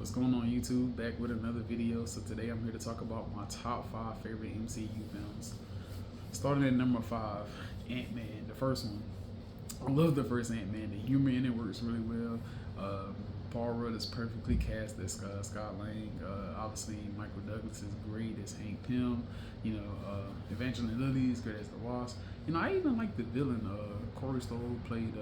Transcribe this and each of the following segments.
What's going on YouTube? Back with another video. So today I'm here to talk about my top 5 favorite MCU films. Starting at number 5, Ant-Man, the first one. I love the first Ant-Man. The humor in it works really well. Paul Rudd is perfectly cast as Scott Lang. Obviously, Michael Douglas is great as Hank Pym. Evangeline Lilly is great as the Wasp. I even like the villain, Corey Stoll, who played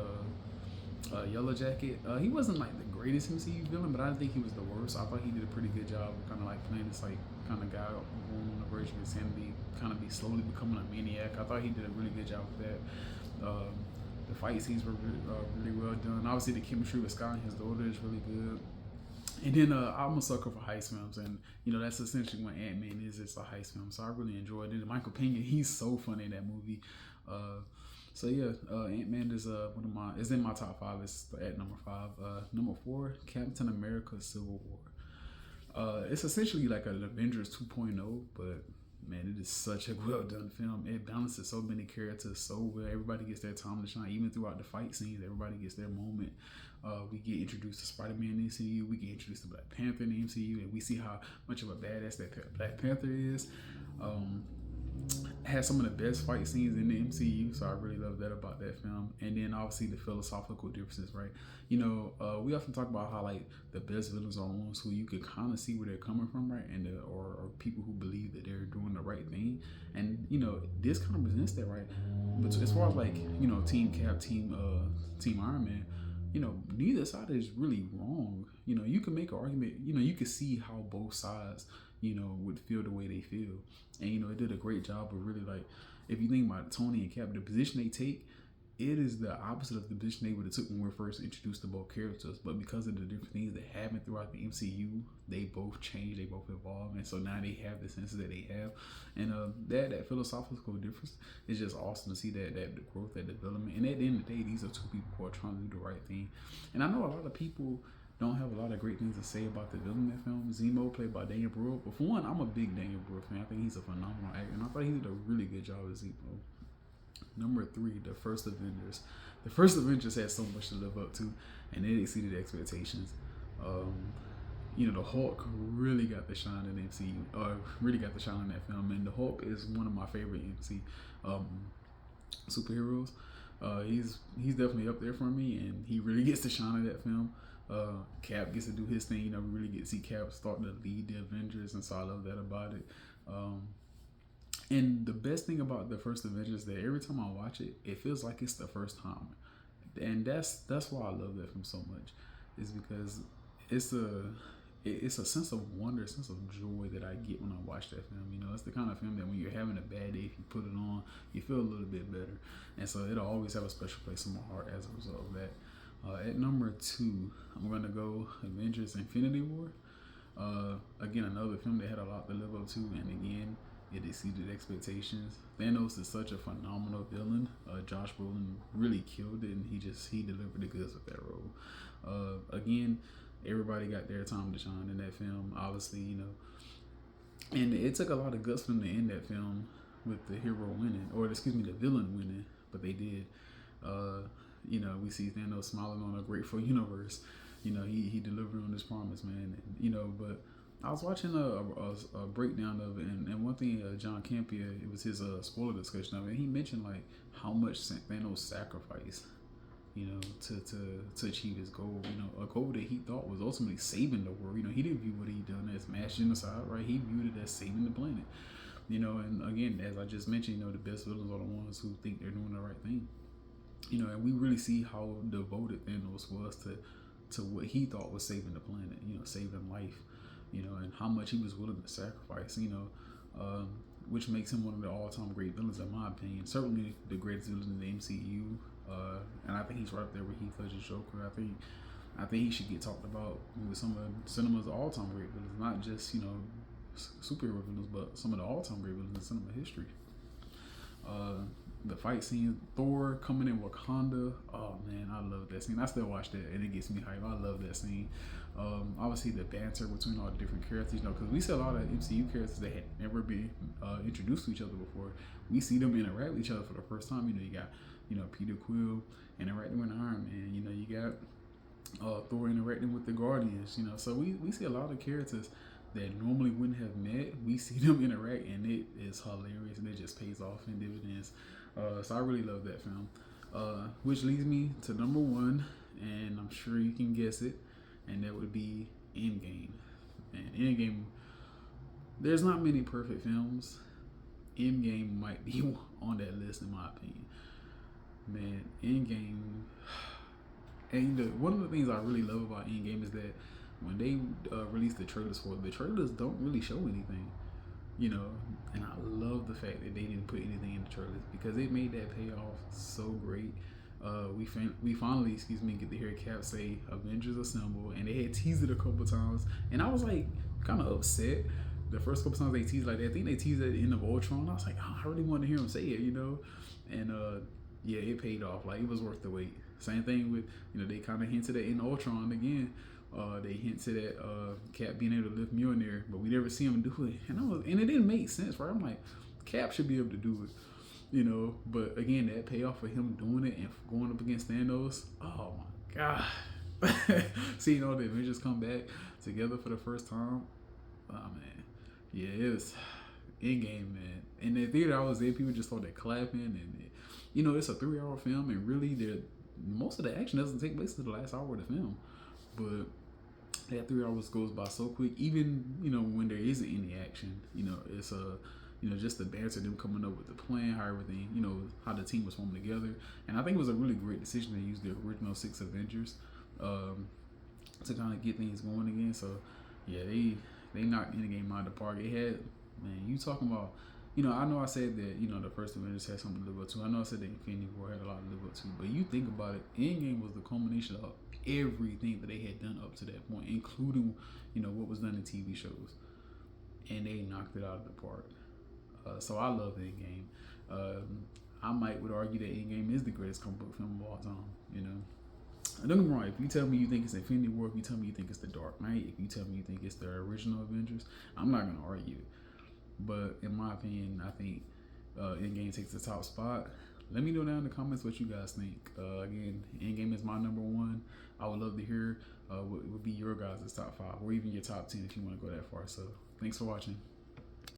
Yellow Jacket. He wasn't like the greatest MCU villain, but I didn't think he was the worst. I thought he did a pretty good job of kind of like playing this like kind of guy going on the verge of insanity, kind of be slowly becoming a maniac. I thought he did a really good job with that. The fight scenes were really well done. Obviously, the chemistry with Scott and his daughter is really good. And then I'm a sucker for heist films, and that's essentially what Ant-Man is. It's a heist film, so I really enjoyed it. And Michael Pena, he's so funny in that movie. Ant-Man is is in my top 5. It's at number 5. Number 4, Captain America: Civil War. It's essentially like an Avengers 2.0, but man, it is such a well done film. It balances so many characters so well. Everybody gets their time to shine, even throughout the fight scenes. Everybody gets their moment. We get introduced to Spider-Man in the MCU. We get introduced to Black Panther in the MCU, and we see how much of a badass that Black Panther is. Has some of the best fight scenes in the MCU, so I really love that about that film. And then obviously the philosophical differences, right? We often talk about how like the best villains are ones who you can kind of see where they're coming from, right? And or people who believe that they're doing the right thing. And this kind of presents that, right? But as far as like Team Cap, Team Iron Man, neither side is really wrong. You can make an argument. You can see how both sides would feel the way they feel. And it did a great job of really, like, if you think about Tony and Cap, the position they take, it is the opposite of the position they would have took when we were first introduced to both characters. But because of the different things that happen throughout the MCU, they both change, they both evolve, and so now they have the senses that they have. And that philosophical difference is just awesome to see that growth, that development. And at the end of the day, these are two people who are trying to do the right thing. And I know a lot of people don't have a lot of great things to say about the villain in that film. Zemo, played by Daniel Bruhl. But for one, I'm a big Daniel Bruhl fan. I think he's a phenomenal actor, and I thought he did a really good job as Zemo. Number 3, The First Avengers. The First Avengers had so much to live up to, and it exceeded expectations. The Hulk really got the shine in the MCU. Really got the shine in that film, and the Hulk is one of my favorite MC superheroes. He's definitely up there for me, and he really gets the shine in that film. Cap gets to do his thing. We really get to see Cap starting to lead the Avengers, and so I love that about it. And the best thing about the First Avengers is that every time I watch it, it feels like it's the first time, and that's why I love that film so much. Is because it's a sense of wonder, a sense of joy that I get when I watch that film. It's the kind of film that when you're having a bad day, if you put it on, you feel a little bit better, and so it'll always have a special place in my heart as a result of that. At number 2, I'm going to go Avengers: Infinity War. Again, another film that had a lot to live up to, and again, it exceeded expectations. Thanos is such a phenomenal villain. Josh Brolin really killed it, and he delivered the goods with that role. Again, everybody got their time to shine in that film, obviously, and it took a lot of guts for them to end that film with the hero winning, or excuse me, the villain winning, but they did. We see Thanos smiling on a grateful universe. He delivered on his promise, man. But I was watching a breakdown of it, and one thing, John Campia, it was his spoiler discussion of it, and he mentioned like how much Thanos sacrificed, to achieve his goal. A goal that he thought was ultimately saving the world. He didn't view what he done as mass genocide, right? He viewed it as saving the planet. And again, as I just mentioned, the best villains are the ones who think they're doing the right thing. And we really see how devoted Thanos was to what he thought was saving the planet, saving life, and how much he was willing to sacrifice, which makes him one of the all-time great villains, in my opinion. Certainly the greatest villain in the MCU, and I think he's right up there with Heath Ledger's Joker. I think he should get talked about with some of cinema's all-time great villains, not just superhero villains, but some of the all-time great villains in cinema history. The fight scene, Thor coming in Wakanda. Oh man, I love that scene. I still watch that, and it gets me hyped. I love that scene. Obviously, the banter between all the different characters, because we see a lot of MCU characters that had never been introduced to each other before. We see them interact with each other for the first time. You got Peter Quill interacting with Iron Man. You got Thor interacting with the Guardians. You know, so we see a lot of characters that normally wouldn't have met. We see them interact, and it is hilarious, and it just pays off in dividends. So I really love that film. Which leads me to number one, and I'm sure you can guess it, and that would be Endgame. And Endgame, there's not many perfect films. Endgame might be on that list in my opinion. Man, Endgame, and one of the things I really love about Endgame is that when they release the trailers for it, the trailers don't really show anything, you know. And I love the fact that they didn't put anything in the trailers because it made that payoff so great. We finally, get to hear Cap say "Avengers Assemble," and they had teased it a couple times, and I was like kind of upset. The first couple times they teased like that, I think they teased at the end of Ultron. I was like, oh, I really want to hear him say it, you know. And yeah, it paid off. Like, it was worth the wait. Same thing with, they kind of hinted at in Ultron again. They hinted at Cap being able to lift Mjolnir, but we never see him do it. And it didn't make sense, right? I'm like, Cap should be able to do it, you know. But again, that payoff for him doing it and going up against Thanos. Oh my god! Seeing all the Avengers come back together for the first time. Oh man, yeah, it was Endgame, man. In the theater I was there, people just started clapping, and it's a 3-hour film, and really, most of the action doesn't take place to the last hour of the film, but that 3 hours goes by so quick. Even when there isn't any action, it's just the banter, them coming up with the plan, how everything, how the team was formed together. And I think it was a really great decision to use the original 6 Avengers to kind of get things going again. So yeah, they knocked Endgame out of the park. It had, man, you talking about, I know I said that, the first Avengers had something to live up to. I know I said that Infinity War had a lot to live up to, but you think about it, Endgame was the culmination of everything that they had done up to that point, including, what was done in TV shows, and they knocked it out of the park. So I love Endgame. I would argue that Endgame is the greatest comic book film of all time. And don't get me wrong, if you tell me you think it's Infinity War, if you tell me you think it's The Dark Knight, if you tell me you think it's the original Avengers, I'm not gonna argue it. But in my opinion, I think Endgame takes the top spot. Let me know down in the comments what you guys think. Again, Endgame is my number one. I would love to hear what would be your guys' top 5, or even your top 10 if you want to go that far. So thanks for watching.